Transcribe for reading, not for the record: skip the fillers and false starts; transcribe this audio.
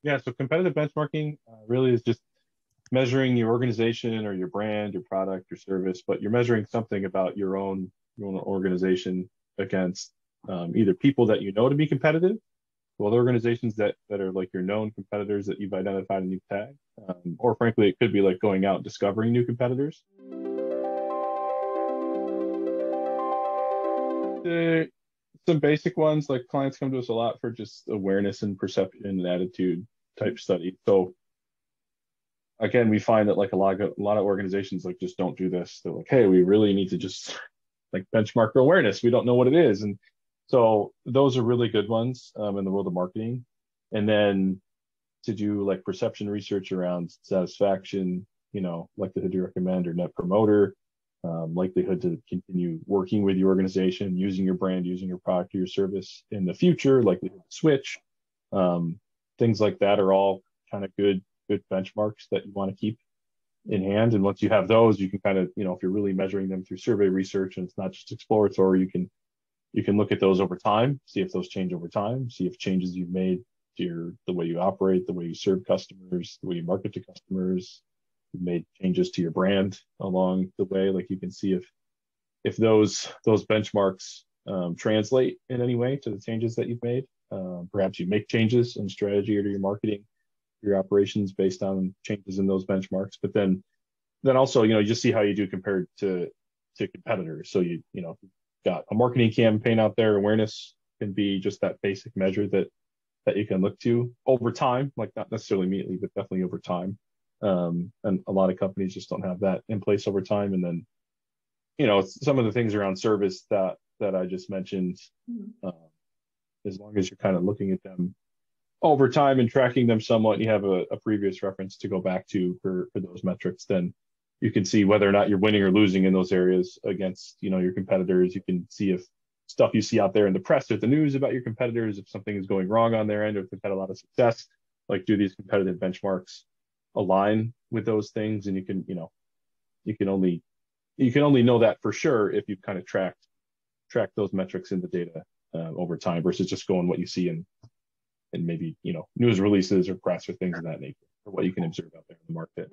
Yeah, so competitive benchmarking really is just measuring your organization or your brand, your product, your service, but you're measuring something about your own organization against either people that you know to be competitive, well, organizations that are like your known competitors that you've identified and you've tagged, or frankly, it could be like going out and discovering new competitors. The, some basic ones, like clients come to us a lot for just awareness and perception and attitude type study. So again, we find that like a lot of organizations like just don't do this. They're like, hey, we really need to just like benchmark awareness. We don't know what it is, and so those are really good ones in the world of marketing. And then to do like perception research around satisfaction, likelihood to recommend or net promoter, likelihood to continue working with your organization, using your brand, using your product or your service in the future, likelihood to switch, um, things like that are all kind of good benchmarks that you want to keep in hand. And once you have those, you can kind of, if you're really measuring them through survey research and it's not just exploratory, you can look at those over time, see if those change over time, see if changes you've made to the way you operate, the way you serve customers, the way you market to customers, you've made changes to your brand along the way. Like you can see if those benchmarks translate in any way to the changes that you've made. Perhaps you make changes in strategy or to your marketing, your operations based on changes in those benchmarks. But then also, you just see how you do compared to competitors. So you've got a marketing campaign out there, awareness can be just that basic measure that you can look to over time, like not necessarily immediately, but definitely over time. And a lot of companies just don't have that in place over time. And then, some of the things around service that I just mentioned, uh, as long as you're kind of looking at them over time and tracking them somewhat, you have a previous reference to go back to for those metrics, then you can see whether or not you're winning or losing in those areas against, your competitors. You can see if stuff you see out there in the press or the news about your competitors, if something is going wrong on their end, or if they've had a lot of success, like do these competitive benchmarks align with those things? And you can only you can only know that for sure if you've kind of tracked those metrics in the data over time versus just going what you see in maybe news releases or press or things of that nature, or what you can observe out there in the market.